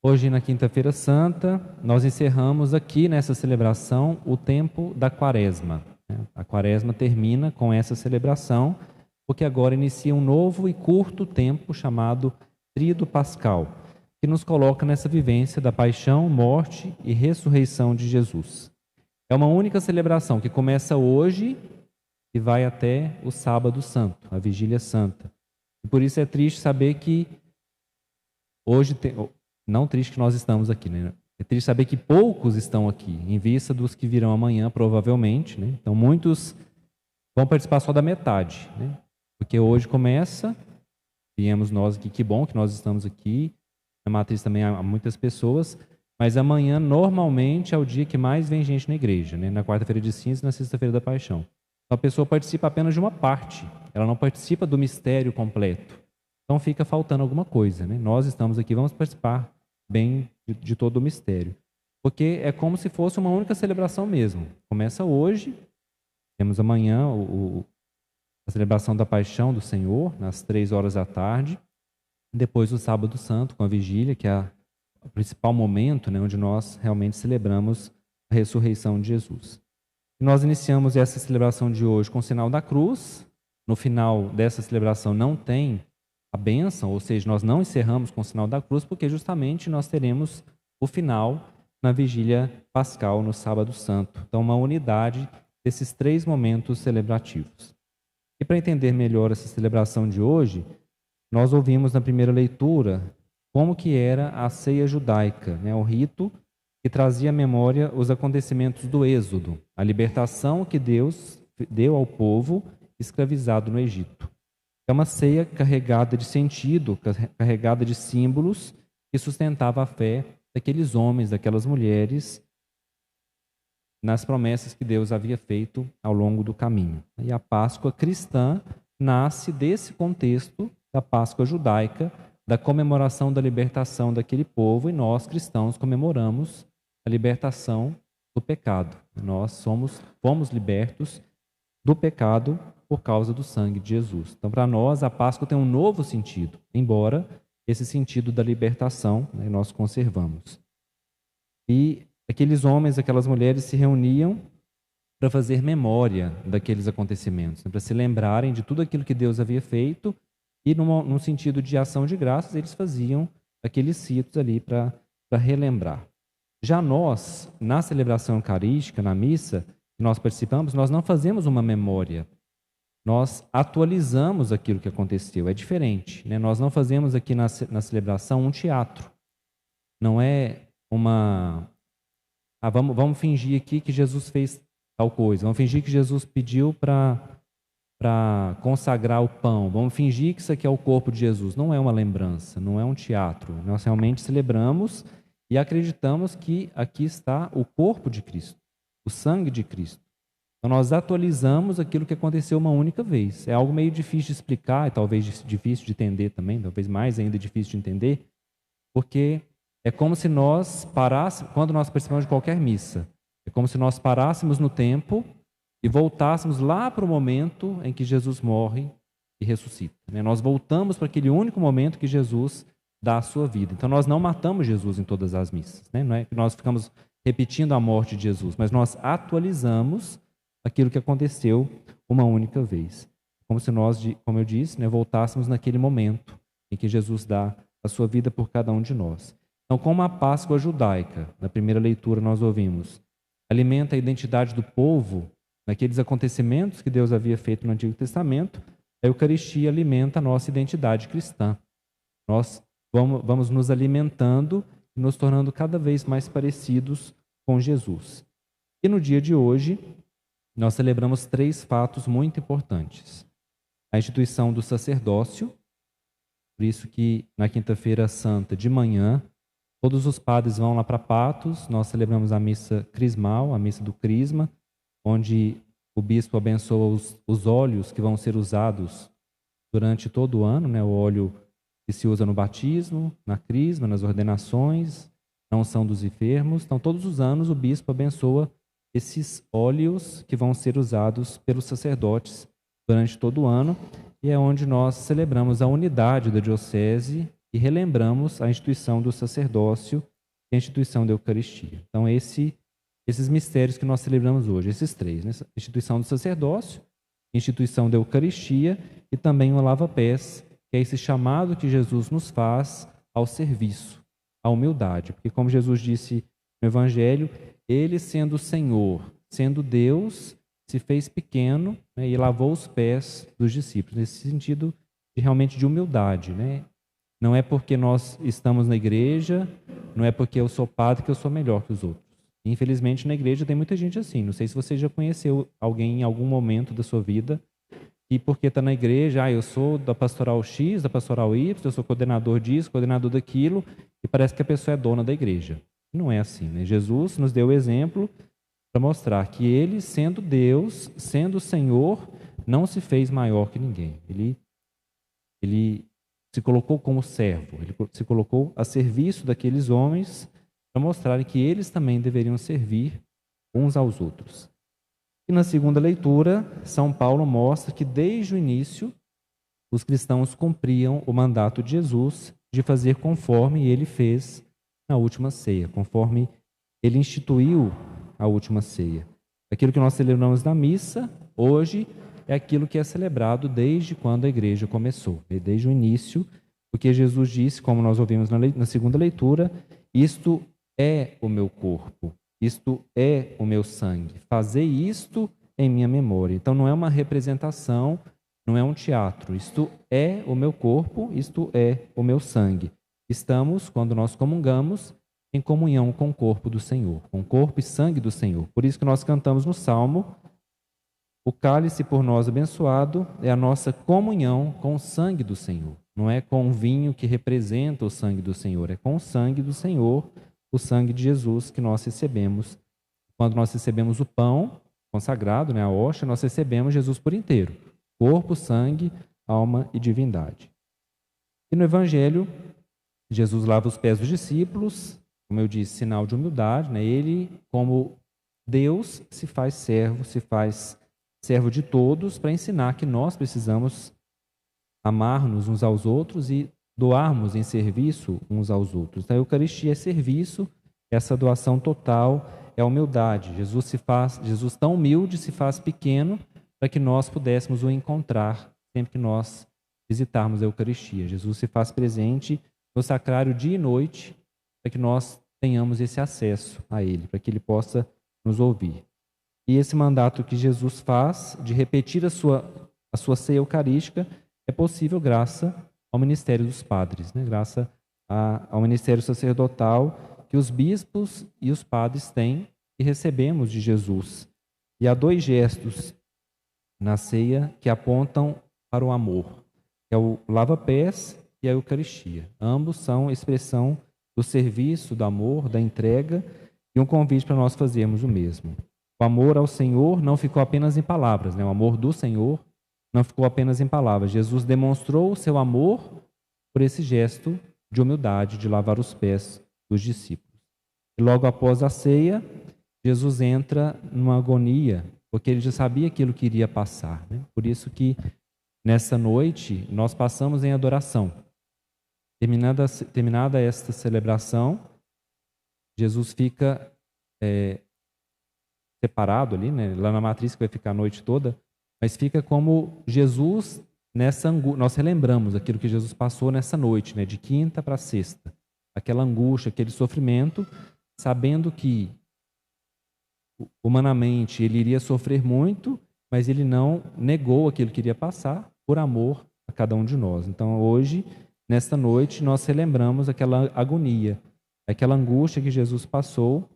Hoje, na Quinta-feira Santa, nós encerramos aqui nessa celebração o tempo da Quaresma. A Quaresma termina com essa celebração, porque agora inicia um novo e curto tempo chamado Tríduo Pascal, que nos coloca nessa vivência da paixão, morte e ressurreição de Jesus. É uma única celebração que começa hoje e vai até o Sábado Santo, a Vigília Santa. E por isso é triste saber que hoje, não triste que nós estamos aqui, né? É triste saber que poucos estão aqui, em vista dos que virão amanhã, provavelmente, né? Então, muitos vão participar só da metade, né? Porque hoje começa, viemos nós aqui, que bom que nós estamos aqui, na matriz também há muitas pessoas, mas amanhã, normalmente, é o dia que mais vem gente na igreja, né? Na quarta-feira de cinzas e na sexta-feira da paixão. Então, a pessoa participa apenas de uma parte, ela não participa do mistério completo. Então, fica faltando alguma coisa, né? Nós estamos aqui, vamos participar bem de todo o mistério. Porque é como se fosse uma única celebração mesmo. Começa hoje, temos amanhã a celebração da paixão do Senhor, nas 3 horas da tarde, depois o Sábado Santo, com a vigília, que é o principal momento, né, onde nós realmente celebramos a ressurreição de Jesus. E nós iniciamos essa celebração de hoje com o sinal da cruz. No final dessa celebração não tem a bênção, ou seja, nós não encerramos com o sinal da cruz, porque justamente nós teremos o final na vigília pascal, no Sábado Santo. Então, uma unidade desses 3 momentos celebrativos. E para entender melhor essa celebração de hoje, nós ouvimos na primeira leitura como que era a ceia judaica, né? O rito que trazia à memória os acontecimentos do Êxodo, a libertação que Deus deu ao povo escravizado no Egito. É uma ceia carregada de sentido, carregada de símbolos, que sustentava a fé daqueles homens, daquelas mulheres, nas promessas que Deus havia feito ao longo do caminho. E a Páscoa cristã nasce desse contexto da Páscoa judaica, da comemoração da libertação daquele povo, e nós, cristãos, comemoramos a libertação do pecado. Nós fomos libertos do pecado por causa do sangue de Jesus. Então, para nós, a Páscoa tem um novo sentido, embora esse sentido da libertação, né, nós conservamos. E aqueles homens, aquelas mulheres se reuniam para fazer memória daqueles acontecimentos, né, para se lembrarem de tudo aquilo que Deus havia feito, e num sentido de ação de graças, eles faziam aqueles ritos ali para relembrar. Já nós, na celebração eucarística, na missa, que nós participamos, nós não fazemos uma memória. Nós atualizamos aquilo que aconteceu. É diferente, né? Nós não fazemos aqui na celebração um teatro. Não é uma... vamos fingir aqui que Jesus fez tal coisa. Vamos fingir que Jesus pediu para consagrar o pão. Vamos fingir que isso aqui é o corpo de Jesus. Não é uma lembrança, não é um teatro. Nós realmente celebramos e acreditamos que aqui está o corpo de Cristo, o sangue de Cristo. Então, nós atualizamos aquilo que aconteceu uma única vez. É algo meio difícil de explicar, e talvez difícil de entender também, talvez mais ainda difícil de entender, porque é como se nós parássemos, quando nós participamos de qualquer missa, é como se nós parássemos no tempo e voltássemos lá para o momento em que Jesus morre e ressuscita. Nós voltamos para aquele único momento que Jesus dá a sua vida. Então, nós não matamos Jesus em todas as missas. Não é que nós ficamos repetindo a morte de Jesus, mas nós atualizamos aquilo que aconteceu uma única vez. Como se nós, como eu disse, voltássemos naquele momento em que Jesus dá a sua vida por cada um de nós. Então, como a Páscoa judaica, na primeira leitura nós ouvimos, alimenta a identidade do povo naqueles acontecimentos que Deus havia feito no Antigo Testamento, a Eucaristia alimenta a nossa identidade cristã. Nós vamos nos alimentando e nos tornando cada vez mais parecidos com Jesus. E no dia de hoje, nós celebramos 3 fatos muito importantes. A instituição do sacerdócio, por isso que na Quinta-feira Santa de manhã, todos os padres vão lá para Patos, nós celebramos a missa crismal, a missa do crisma, onde o bispo abençoa os óleos que vão ser usados durante todo o ano, né? O óleo que se usa no batismo, na crisma, nas ordenações, na unção dos enfermos. Então, todos os anos o bispo abençoa esses óleos que vão ser usados pelos sacerdotes durante todo o ano, e é onde nós celebramos a unidade da diocese e relembramos a instituição do sacerdócio e a instituição da Eucaristia. Então, esses mistérios que nós celebramos hoje, esses três, né? Instituição do sacerdócio, instituição da Eucaristia e também o lava-pés, que é esse chamado que Jesus nos faz ao serviço, à humildade. Porque, como Jesus disse no Evangelho, ele, sendo o Senhor, sendo Deus, se fez pequeno, né, e lavou os pés dos discípulos, nesse sentido realmente de humildade, né? Não é porque nós estamos na igreja, não é porque eu sou padre que eu sou melhor que os outros. Infelizmente, na igreja tem muita gente assim. Não sei se você já conheceu alguém em algum momento da sua vida que porque está na igreja, eu sou da pastoral X, da pastoral Y, eu sou coordenador disso, coordenador daquilo, e parece que a pessoa é dona da igreja. Não é assim, né? Jesus nos deu o exemplo para mostrar que ele, sendo Deus, sendo o Senhor, não se fez maior que ninguém. Ele se colocou como servo, ele se colocou a serviço daqueles homens para mostrar que eles também deveriam servir uns aos outros. E na segunda leitura, São Paulo mostra que desde o início os cristãos cumpriam o mandato de Jesus de fazer conforme ele fez na última ceia, conforme ele instituiu a última ceia. Aquilo que nós celebramos na missa, hoje, é aquilo que é celebrado desde quando a igreja começou, desde o início, porque Jesus disse, como nós ouvimos na segunda leitura, isto é o meu corpo, isto é o meu sangue, fazei isto em minha memória. Então não é uma representação, não é um teatro, isto é o meu corpo, isto é o meu sangue. Estamos, quando nós comungamos, em comunhão com o corpo do Senhor, com o corpo e sangue do Senhor. Por isso que nós cantamos no Salmo, o cálice por nós abençoado é a nossa comunhão com o sangue do Senhor. Não é com o vinho que representa o sangue do Senhor, é com o sangue do Senhor, o sangue de Jesus que nós recebemos. Quando nós recebemos o pão consagrado, né, a hóstia, nós recebemos Jesus por inteiro. Corpo, sangue, alma e divindade. E no Evangelho, Jesus lava os pés dos discípulos, como eu disse, sinal de humildade, né? Ele, como Deus, se faz servo de todos para ensinar que nós precisamos amar-nos uns aos outros e doarmos em serviço uns aos outros. Então, a Eucaristia é serviço, essa doação total é humildade. Jesus tão humilde se faz pequeno para que nós pudéssemos o encontrar sempre que nós visitarmos a Eucaristia. Jesus se faz presente no sacrário dia e noite para que nós tenhamos esse acesso a Ele, para que Ele possa nos ouvir. E esse mandato que Jesus faz de repetir a sua ceia eucarística é possível graças ao ministério dos padres, né? Graças ao ministério sacerdotal que os bispos e os padres têm e recebemos de Jesus. E há dois gestos na ceia que apontam para o amor, que é o lava-pés e a Eucaristia. Ambos são expressão do serviço, do amor, da entrega e um convite para nós fazermos o mesmo. O amor ao Senhor não ficou apenas em palavras, né? O amor do Senhor não ficou apenas em palavras. Jesus demonstrou o seu amor por esse gesto de humildade, de lavar os pés dos discípulos. E logo após a ceia, Jesus entra numa agonia, porque ele já sabia aquilo que iria passar, né? Por isso que nessa noite nós passamos em adoração. Terminada esta celebração, Jesus fica separado ali, né? Lá na matriz que vai ficar a noite toda, mas fica como Jesus nessa angústia. Nós relembramos aquilo que Jesus passou nessa noite, né? De quinta para sexta. Aquela angústia, aquele sofrimento, sabendo que humanamente ele iria sofrer muito, mas ele não negou aquilo que iria passar por amor a cada um de nós. Então hoje, nesta noite, nós relembramos aquela agonia, aquela angústia que Jesus passou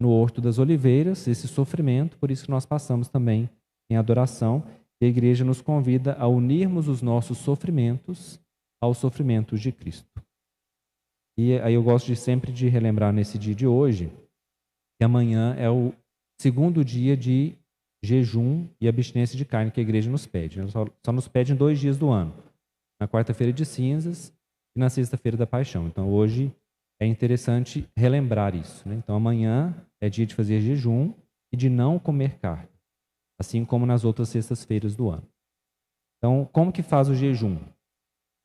no Horto das Oliveiras, esse sofrimento, por isso que nós passamos também em adoração. E a igreja nos convida a unirmos os nossos sofrimentos aos sofrimentos de Cristo. E aí eu gosto sempre de relembrar nesse dia de hoje, que amanhã é o segundo dia de jejum e abstinência de carne que a igreja nos pede. Né? Só nos pede em 2 dias do ano, na quarta-feira de cinzas e na sexta-feira da paixão. Então hoje é interessante relembrar isso, né? Então amanhã é dia de fazer jejum e de não comer carne, assim como nas outras sextas-feiras do ano. Então, como que faz o jejum?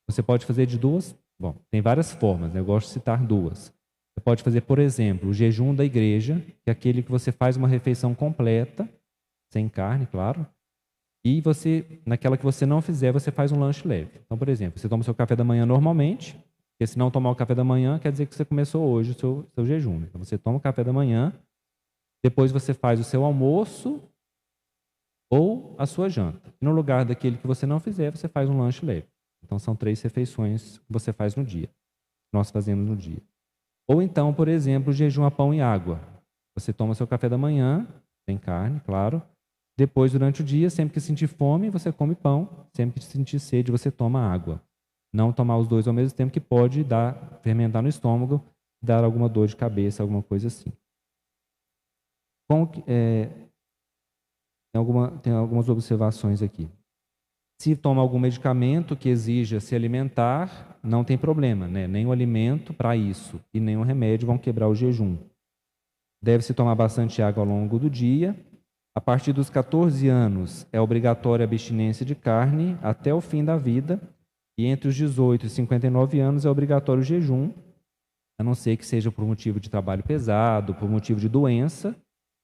Você pode fazer de duas Bom, tem várias formas, né? Eu gosto de citar duas. Você pode fazer, por exemplo, o jejum da igreja, que é aquele que você faz uma refeição completa, sem carne, claro, e você, naquela que você não fizer, você faz um lanche leve. Então, por exemplo, você toma o seu café da manhã normalmente, porque se não tomar o café da manhã, quer dizer que você começou hoje o seu jejum. Então, você toma o café da manhã, depois você faz o seu almoço ou a sua janta. E no lugar daquele que você não fizer, você faz um lanche leve. Então, são 3 refeições que você faz no dia. Nós fazemos no dia. Ou então, por exemplo, o jejum a pão e água. Você toma seu café da manhã, sem carne, claro. Depois, durante o dia, sempre que sentir fome, você come pão. Sempre que sentir sede, você toma água. Não tomar os dois ao mesmo tempo, que pode fermentar no estômago, dar alguma dor de cabeça, alguma coisa assim. Tem algumas observações aqui. Se toma algum medicamento que exija se alimentar, não tem problema, né? Nem o alimento para isso e nem o remédio vão quebrar o jejum. Deve-se tomar bastante água ao longo do dia. A partir dos 14 anos é obrigatória a abstinência de carne até o fim da vida. E entre os 18 e 59 anos é obrigatório o jejum, a não ser que seja por motivo de trabalho pesado, por motivo de doença.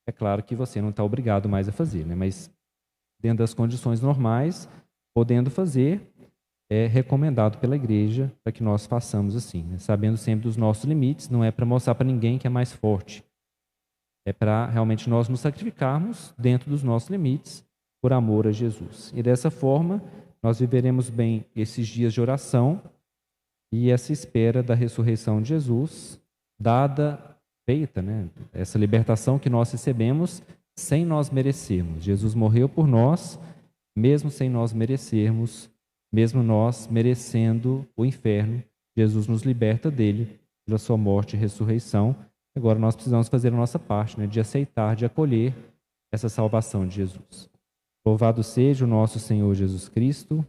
É claro que você não está obrigado mais a fazer, né? Mas dentro das condições normais, podendo fazer, é recomendado pela igreja para que nós façamos assim, né? Sabendo sempre dos nossos limites, não é para mostrar para ninguém que é mais forte. É para realmente nós nos sacrificarmos dentro dos nossos limites por amor a Jesus. E dessa forma, nós viveremos bem esses dias de oração e essa espera da ressurreição de Jesus, feita, né? Essa libertação que nós recebemos sem nós merecermos. Jesus morreu por nós, mesmo sem nós merecermos, mesmo nós merecendo o inferno. Jesus nos liberta dele pela sua morte e ressurreição. Agora nós precisamos fazer a nossa parte, né? De aceitar, de acolher essa salvação de Jesus. Louvado seja o nosso Senhor Jesus Cristo.